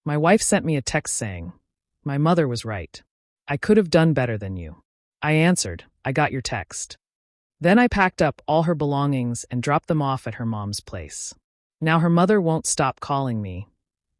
My wife sent me a text saying, "My mother was right. I could have done better than you." I answered, "I got your text." Then I packed up all her belongings and dropped them off at her mom's place. Now her mother won't stop calling me,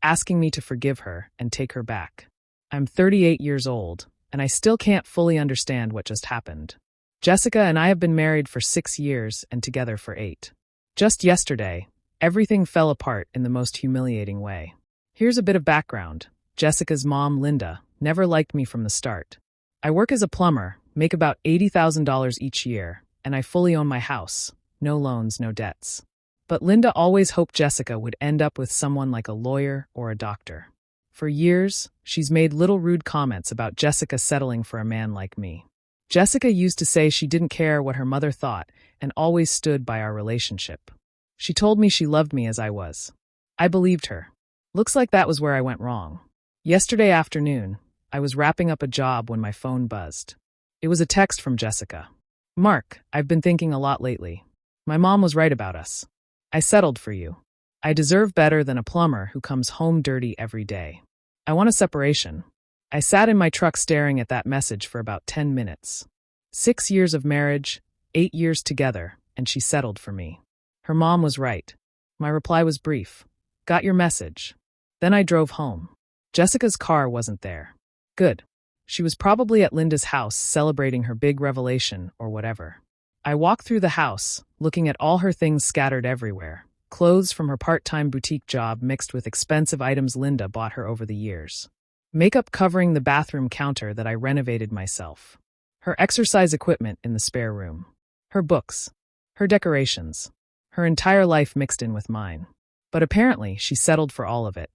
asking me to forgive her and take her back. I'm 38 years old, and I still can't fully understand what just happened. Jessica and I have been married for 6 years and together for 8. Just yesterday, everything fell apart in the most humiliating way. Here's a bit of background. Jessica's mom, Linda, never liked me from the start. I work as a plumber, make about $80,000 each year, and I fully own my house. No loans, no debts. But Linda always hoped Jessica would end up with someone like a lawyer or a doctor. For years, she's made little rude comments about Jessica settling for a man like me. Jessica used to say she didn't care what her mother thought and always stood by our relationship. She told me she loved me as I was. I believed her. Looks like that was where I went wrong. Yesterday afternoon, I was wrapping up a job when my phone buzzed. It was a text from Jessica. "Mark, I've been thinking a lot lately. My mom was right about us. I settled for you. I deserve better than a plumber who comes home dirty every day. I want a separation." I sat in my truck staring at that message for about 10 minutes. 6 years of marriage, 8 years together, and she settled for me. Her mom was right. My reply was brief. "Got your message." Then I drove home. Jessica's car wasn't there. Good. She was probably at Linda's house celebrating her big revelation or whatever. I walked through the house, looking at all her things scattered everywhere. Clothes from her part-time boutique job mixed with expensive items Linda bought her over the years. Makeup covering the bathroom counter that I renovated myself. Her exercise equipment in the spare room. Her books. Her decorations. Her entire life mixed in with mine. But apparently, she settled for all of it.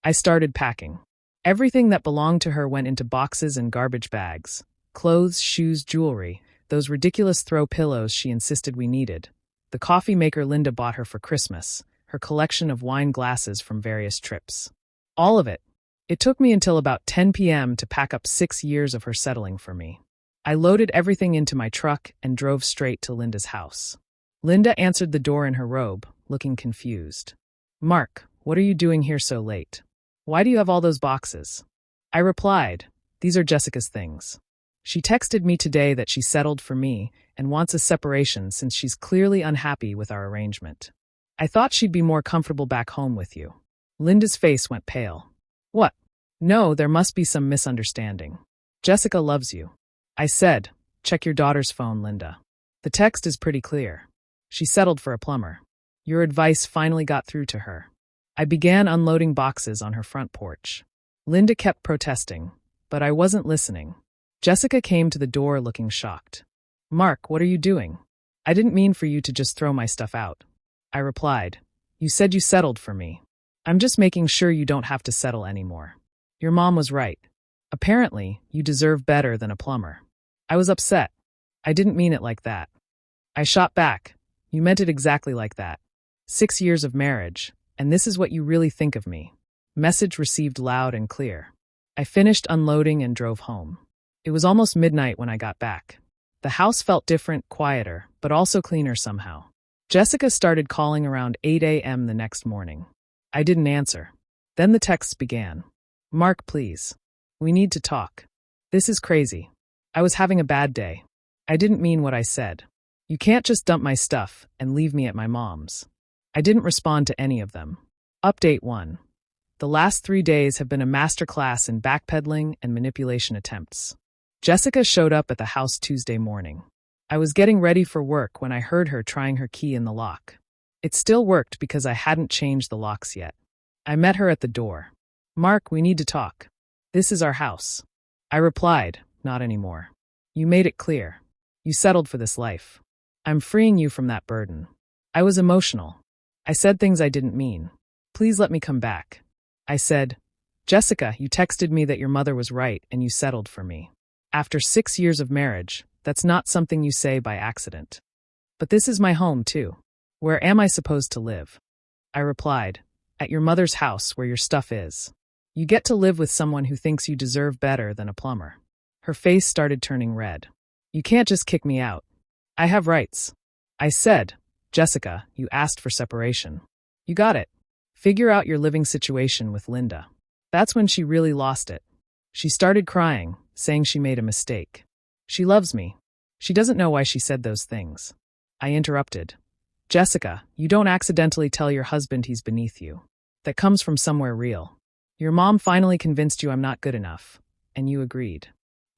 I started packing. Everything that belonged to her went into boxes and garbage bags. Clothes, shoes, jewelry, those ridiculous throw pillows she insisted we needed, the coffee maker Linda bought her for Christmas, her collection of wine glasses from various trips. All of it. It took me until about 10 p.m. to pack up 6 years of her settling for me. I loaded everything into my truck and drove straight to Linda's house. Linda answered the door in her robe, looking confused. "Mark, what are you doing here so late? Why do you have all those boxes?" I replied, "These are Jessica's things. She texted me today that she settled for me and wants a separation since she's clearly unhappy with our arrangement. I thought she'd be more comfortable back home with you." Linda's face went pale. "What? No, there must be some misunderstanding. Jessica loves you." I said, "Check your daughter's phone, Linda. The text is pretty clear. She settled for a plumber. Your advice finally got through to her." I began unloading boxes on her front porch. Linda kept protesting, but I wasn't listening. Jessica came to the door looking shocked. "Mark, what are you doing? I didn't mean for you to just throw my stuff out." I replied, "You said you settled for me. I'm just making sure you don't have to settle anymore. Your mom was right. Apparently, you deserve better than a plumber." I was upset. I didn't mean it like that. I shot back. "You meant it exactly like that. 6 years of marriage, and this is what you really think of me." Message received loud and clear. I finished unloading and drove home. It was almost midnight when I got back. The house felt different, quieter, but also cleaner somehow. Jessica started calling around 8 a.m. the next morning. I didn't answer. Then the texts began. "Mark, please. We need to talk. This is crazy. I was having a bad day. I didn't mean what I said. You can't just dump my stuff and leave me at my mom's." I didn't respond to any of them. Update 1. The last 3 days have been a masterclass in backpedaling and manipulation attempts. Jessica showed up at the house Tuesday morning. I was getting ready for work when I heard her trying her key in the lock. It still worked because I hadn't changed the locks yet. I met her at the door. "Mark, we need to talk. This is our house." I replied, "Not anymore. You made it clear. You settled for this life. I'm freeing you from that burden." I was emotional. I said things I didn't mean. "Please let me come back." I said, "Jessica, you texted me that your mother was right and you settled for me. After 6 years of marriage, that's not something you say by accident. But this is my home, too. Where am I supposed to live?" I replied, "At your mother's house where your stuff is. You get to live with someone who thinks you deserve better than a plumber." Her face started turning red. "You can't just kick me out. I have rights." I said, "Jessica, you asked for separation. You got it. Figure out your living situation with Linda." That's when she really lost it. She started crying, saying she made a mistake. She loves me. She doesn't know why she said those things. I interrupted. Jessica, you don't accidentally tell your husband he's beneath you. That comes from somewhere real. Your mom finally convinced you I'm not good enough, and you agreed.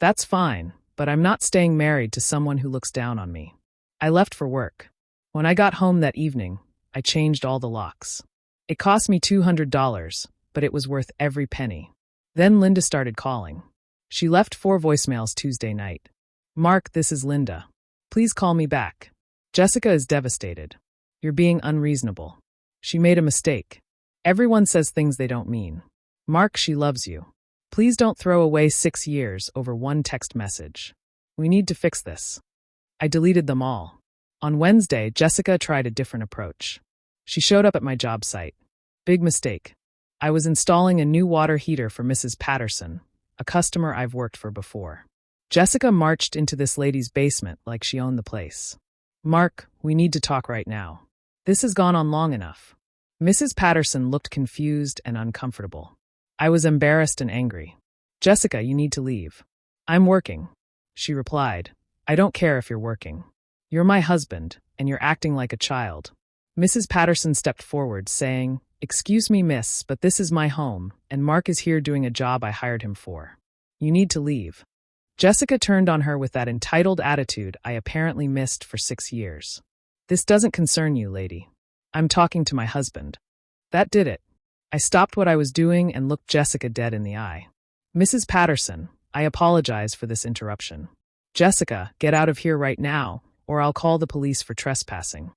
That's fine, but I'm not staying married to someone who looks down on me. I left for work. When I got home that evening, I changed all the locks. It cost me $200, but it was worth every penny. Then Linda started calling. She left 4 voicemails Tuesday night. Mark, this is Linda. Please call me back. Jessica is devastated. You're being unreasonable. She made a mistake. Everyone says things they don't mean. Mark, she loves you. Please don't throw away 6 years over one text message. We need to fix this. I deleted them all. On Wednesday, Jessica tried a different approach. She showed up at my job site. Big mistake. I was installing a new water heater for Mrs. Patterson, a customer I've worked for before. Jessica marched into this lady's basement like she owned the place. Mark, we need to talk right now. This has gone on long enough. Mrs. Patterson looked confused and uncomfortable. I was embarrassed and angry. Jessica, you need to leave. I'm working. She replied. I don't care if you're working. You're my husband, and you're acting like a child. Mrs. Patterson stepped forward, saying, Excuse me, miss, but this is my home, and Mark is here doing a job I hired him for. You need to leave. Jessica turned on her with that entitled attitude I apparently missed for 6 years. This doesn't concern you, lady. I'm talking to my husband. That did it. I stopped what I was doing and looked Jessica dead in the eye. Mrs. Patterson, I apologize for this interruption. Jessica, get out of here right now, or I'll call the police for trespassing.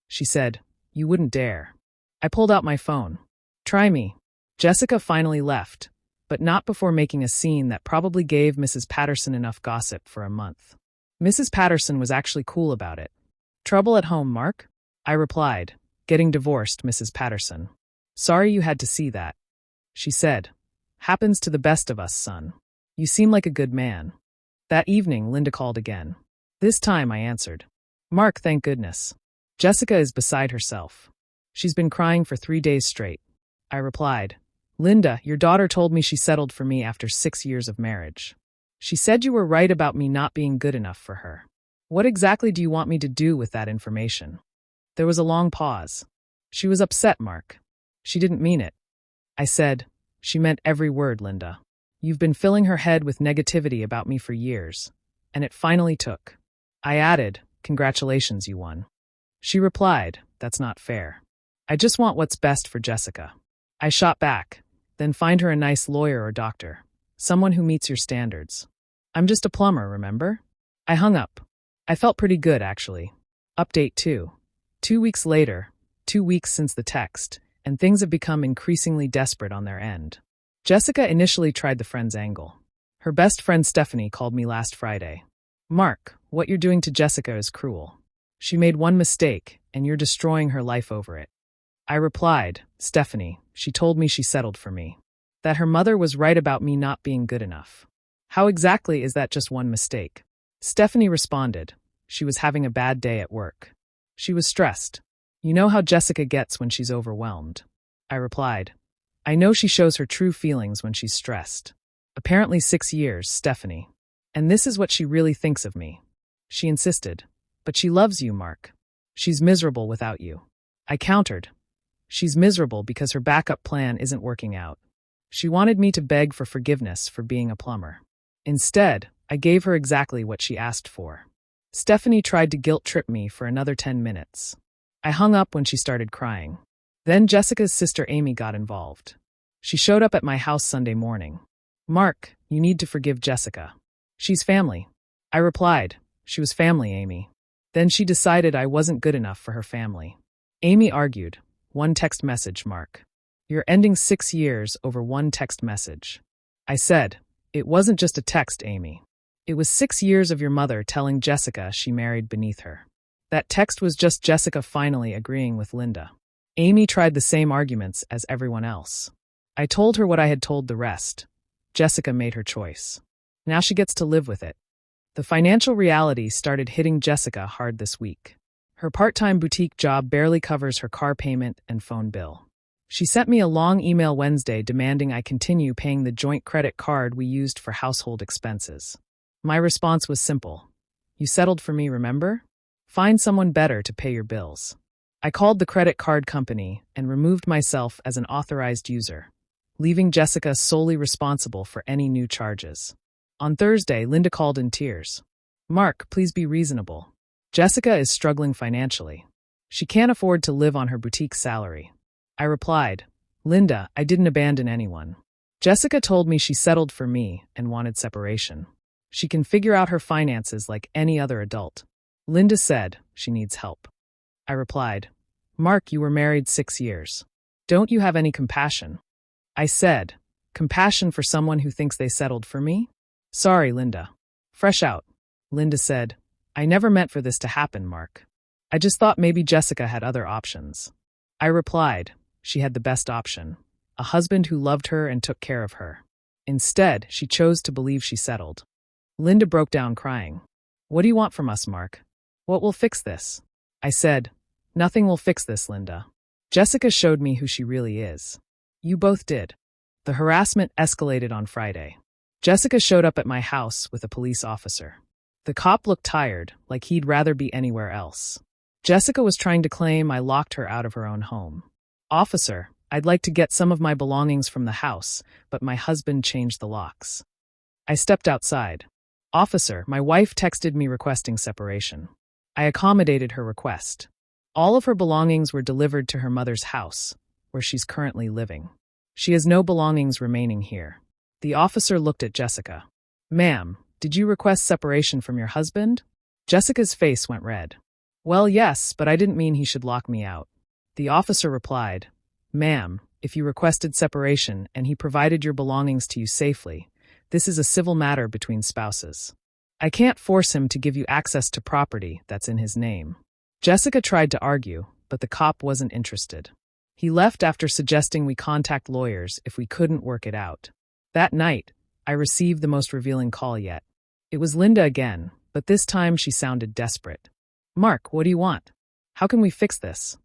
She said, You wouldn't dare. I pulled out my phone. Try me. Jessica finally left, but not before making a scene that probably gave Mrs. Patterson enough gossip for a month. Mrs. Patterson was actually cool about it. Trouble at home, Mark? I replied, Getting divorced, Mrs. Patterson. Sorry you had to see that. She said, Happens to the best of us, son. You seem like a good man. That evening, Linda called again. This time I answered. Mark, thank goodness. Jessica is beside herself. She's been crying for 3 days straight. I replied, Linda, your daughter told me she settled for me after 6 years of marriage. She said you were right about me not being good enough for her. What exactly do you want me to do with that information? There was a long pause. She was upset, Mark. She didn't mean it. I said, She meant every word, Linda. You've been filling her head with negativity about me for years, and it finally took. I added, Congratulations, you won. She replied, That's not fair. I just want what's best for Jessica. I shot back, Then find her a nice lawyer or doctor, someone who meets your standards. I'm just a plumber, remember? I hung up. I felt pretty good, actually. Update 2. 2 weeks later, 2 weeks since the text, and things have become increasingly desperate on their end. Jessica initially tried the friend's angle. Her best friend Stephanie called me last Friday. Mark, what you're doing to Jessica is cruel. She made one mistake, and you're destroying her life over it. I replied, Stephanie, she told me she settled for me. That her mother was right about me not being good enough. How exactly is that just one mistake? Stephanie responded, she was having a bad day at work. She was stressed. You know how Jessica gets when she's overwhelmed. I replied, I know she shows her true feelings when she's stressed. Apparently 6 years, Stephanie. And this is what she really thinks of me. She insisted, but she loves you, Mark. She's miserable without you. I countered. She's miserable because her backup plan isn't working out. She wanted me to beg for forgiveness for being a plumber. Instead, I gave her exactly what she asked for. Stephanie tried to guilt-trip me for another 10 minutes. I hung up when she started crying. Then Jessica's sister Amy got involved. She showed up at my house Sunday morning. Mark, you need to forgive Jessica. She's family. I replied, she was family, Amy. Then she decided I wasn't good enough for her family. Amy argued, one text message, Mark. You're ending 6 years over one text message. I said, it wasn't just a text, Amy. It was 6 years of your mother telling Jessica she married beneath her. That text was just Jessica finally agreeing with Linda. Amy tried the same arguments as everyone else. I told her what I had told the rest. Jessica made her choice. Now she gets to live with it. The financial reality started hitting Jessica hard this week. Her part-time boutique job barely covers her car payment and phone bill. She sent me a long email Wednesday demanding I continue paying the joint credit card we used for household expenses. My response was simple. You settled for me, remember? Find someone better to pay your bills. I called the credit card company and removed myself as an authorized user, leaving Jessica solely responsible for any new charges. On Thursday, Linda called in tears. Mark, please be reasonable. Jessica is struggling financially. She can't afford to live on her boutique salary. I replied, Linda, I didn't abandon anyone. Jessica told me she settled for me and wanted separation. She can figure out her finances like any other adult. Linda said she needs help. I replied, Mark, you were married 6 years. Don't you have any compassion? I said, compassion for someone who thinks they settled for me? Sorry, Linda. Fresh out. Linda said, I never meant for this to happen, Mark. I just thought maybe Jessica had other options. I replied, she had the best option, a husband who loved her and took care of her. Instead, she chose to believe she settled. Linda broke down crying. What do you want from us, Mark? What will fix this? I said, nothing will fix this, Linda. Jessica showed me who she really is. You both did. The harassment escalated on Friday. Jessica showed up at my house with a police officer. The cop looked tired, like he'd rather be anywhere else. Jessica was trying to claim I locked her out of her own home. Officer, I'd like to get some of my belongings from the house, but my husband changed the locks. I stepped outside. Officer, my wife texted me requesting separation. I accommodated her request. All of her belongings were delivered to her mother's house, where she's currently living. She has no belongings remaining here. The officer looked at Jessica. Ma'am, did you request separation from your husband? Jessica's face went red. Well, yes, but I didn't mean he should lock me out. The officer replied, Ma'am, if you requested separation and he provided your belongings to you safely, this is a civil matter between spouses. I can't force him to give you access to property that's in his name. Jessica tried to argue, but the cop wasn't interested. He left after suggesting we contact lawyers if we couldn't work it out. That night, I received the most revealing call yet. It was Linda again, but this time she sounded desperate. Mark, what do you want? How can we fix this?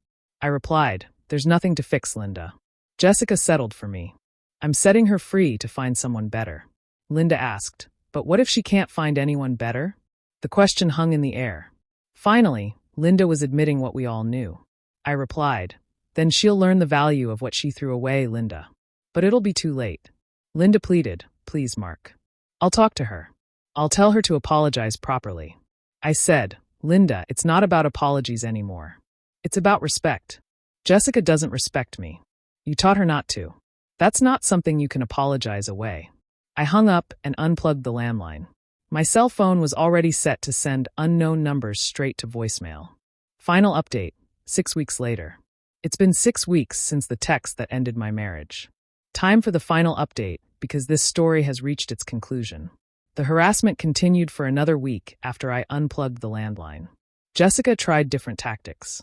I replied, there's nothing to fix, Linda. Jessica settled for me. I'm setting her free to find someone better. Linda asked, but what if she can't find anyone better? The question hung in the air. Finally, Linda was admitting what we all knew. I replied, then she'll learn the value of what she threw away, Linda. But it'll be too late. Linda pleaded, please, Mark. I'll talk to her. I'll tell her to apologize properly. I said, Linda, it's not about apologies anymore. It's about respect. Jessica doesn't respect me. You taught her not to. That's not something you can apologize away. I hung up and unplugged the landline. My cell phone was already set to send unknown numbers straight to voicemail. Final update, 6 weeks later. It's been 6 weeks since the text that ended my marriage. Time for the final update, because this story has reached its conclusion. The harassment continued for another week after I unplugged the landline. Jessica tried different tactics.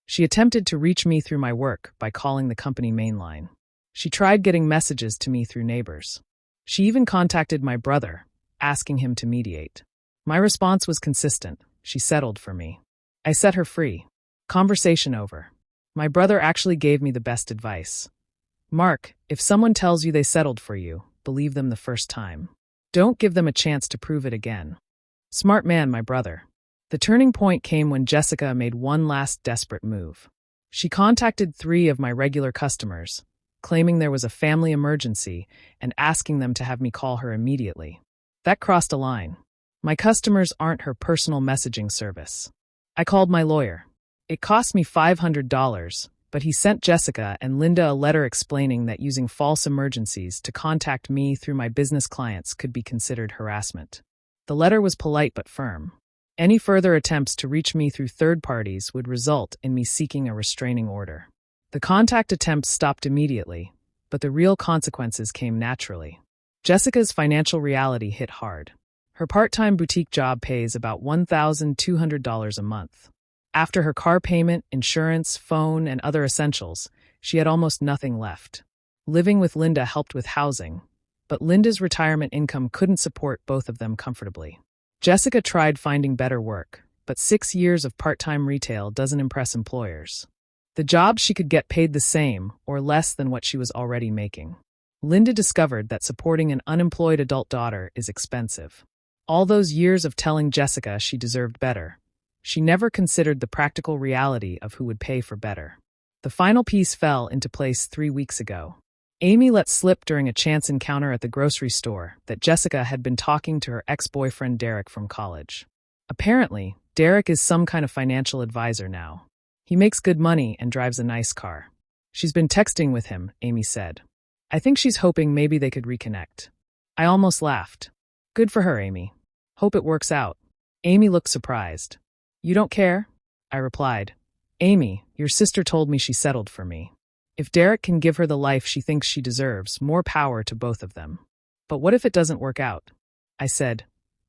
She attempted to reach me through my work by calling the company mainline. She tried getting messages to me through neighbors. She even contacted my brother, asking him to mediate. My response was consistent. She settled for me. I set her free. Conversation over. My brother actually gave me the best advice. Mark, if someone tells you they settled for you, believe them the first time. Don't give them a chance to prove it again. Smart man, my brother. The turning point came when Jessica made one last desperate move. She contacted 3 of my regular customers, claiming there was a family emergency and asking them to have me call her immediately. That crossed a line. My customers aren't her personal messaging service. I called my lawyer. It cost me $500, but he sent Jessica and Linda a letter explaining that using false emergencies to contact me through my business clients could be considered harassment. The letter was polite but firm. Any further attempts to reach me through third parties would result in me seeking a restraining order. The contact attempts stopped immediately, but the real consequences came naturally. Jessica's financial reality hit hard. Her part-time boutique job pays about $1,200 a month. After her car payment, insurance, phone, and other essentials, she had almost nothing left. Living with Linda helped with housing, but Linda's retirement income couldn't support both of them comfortably. Jessica tried finding better work, but 6 years of part-time retail doesn't impress employers. The job she could get paid the same or less than what she was already making. Linda discovered that supporting an unemployed adult daughter is expensive. All those years of telling Jessica she deserved better, she never considered the practical reality of who would pay for better. The final piece fell into place 3 weeks ago. Amy let slip during a chance encounter at the grocery store that Jessica had been talking to her ex-boyfriend Derek from college. Apparently, Derek is some kind of financial advisor now. He makes good money and drives a nice car. She's been texting with him, Amy said. I think she's hoping maybe they could reconnect. I almost laughed. Good for her, Amy. Hope it works out. Amy looked surprised. You don't care? I replied. Amy, your sister told me she settled for me. If Derek can give her the life she thinks she deserves, more power to both of them. But what if it doesn't work out? I said.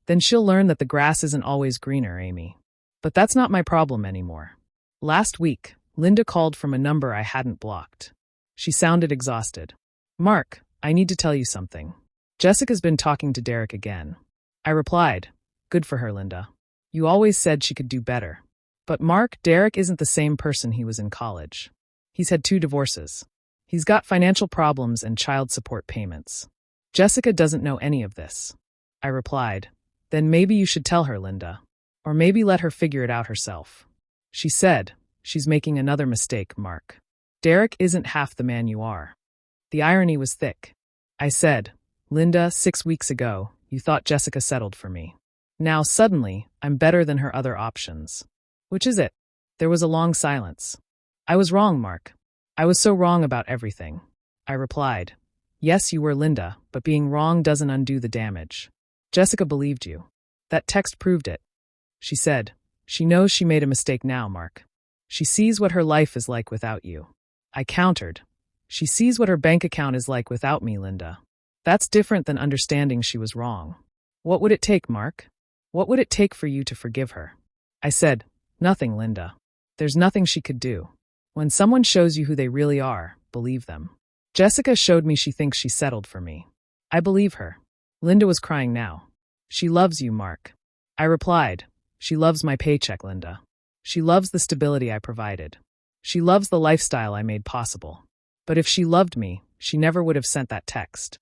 Then she'll learn that the grass isn't always greener, Amy. But that's not my problem anymore. Last week, Linda called from a number I hadn't blocked. She sounded exhausted. Mark, I need to tell you something. Jessica's been talking to Derek again. I replied, good for her, Linda. You always said she could do better. But Mark, Derek isn't the same person he was in college. He's had 2 divorces. He's got financial problems and child support payments. Jessica doesn't know any of this. I replied, then maybe you should tell her, Linda. Or maybe let her figure it out herself. She said, she's making another mistake, Mark. Derek isn't half the man you are. The irony was thick. I said, Linda, 6 weeks ago, you thought Jessica settled for me. Now, suddenly, I'm better than her other options. Which is it? There was a long silence. I was wrong, Mark. I was so wrong about everything. I replied, yes, you were, Linda, but being wrong doesn't undo the damage. Jessica believed you. That text proved it. She said, she knows she made a mistake now, Mark. She sees what her life is like without you. I countered. She sees what her bank account is like without me, Linda. That's different than understanding she was wrong. What would it take, Mark? What would it take for you to forgive her? I said, nothing, Linda. There's nothing she could do. When someone shows you who they really are, believe them. Jessica showed me she thinks she settled for me. I believe her. Linda was crying now. She loves you, Mark. I replied, she loves my paycheck, Linda. She loves the stability I provided. She loves the lifestyle I made possible. But if she loved me, she never would have sent that text.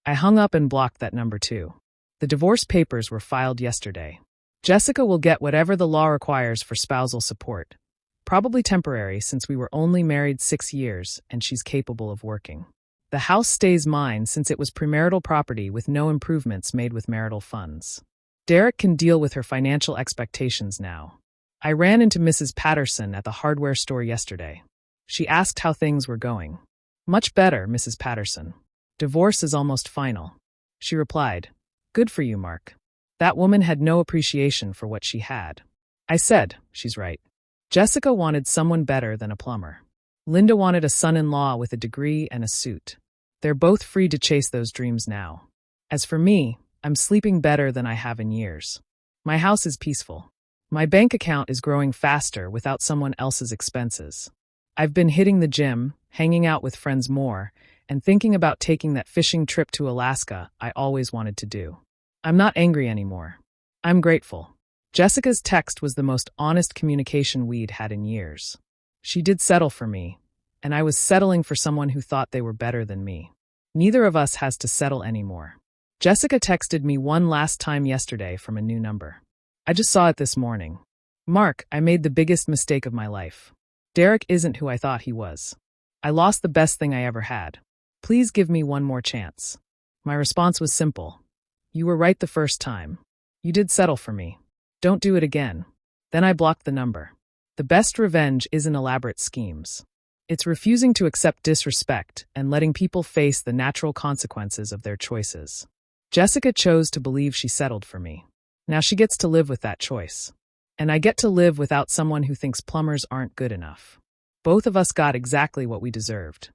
I hung up and blocked that number too. The divorce papers were filed yesterday. Jessica will get whatever the law requires for spousal support. Probably temporary since we were only married 6 years and she's capable of working. The house stays mine since it was premarital property with no improvements made with marital funds. Derek can deal with her financial expectations now. I ran into Mrs. Patterson at the hardware store yesterday. She asked how things were going. Much better, Mrs. Patterson. Divorce is almost final. She replied, good for you, Mark. That woman had no appreciation for what she had. I said, she's right. Jessica wanted someone better than a plumber. Linda wanted a son-in-law with a degree and a suit. They're both free to chase those dreams now. As for me, I'm sleeping better than I have in years. My house is peaceful. My bank account is growing faster without someone else's expenses. I've been hitting the gym, hanging out with friends more, and thinking about taking that fishing trip to Alaska I always wanted to do. I'm not angry anymore. I'm grateful. Jessica's text was the most honest communication we'd had in years. She did settle for me, and I was settling for someone who thought they were better than me. Neither of us has to settle anymore. Jessica texted me one last time yesterday from a new number. I just saw it this morning. Mark, I made the biggest mistake of my life. Derek isn't who I thought he was. I lost the best thing I ever had. Please give me one more chance. My response was simple. You were right the first time. You did settle for me. Don't do it again. Then I blocked the number. The best revenge isn't elaborate schemes. It's refusing to accept disrespect and letting people face the natural consequences of their choices. Jessica chose to believe she settled for me. Now she gets to live with that choice. And I get to live without someone who thinks plumbers aren't good enough. Both of us got exactly what we deserved.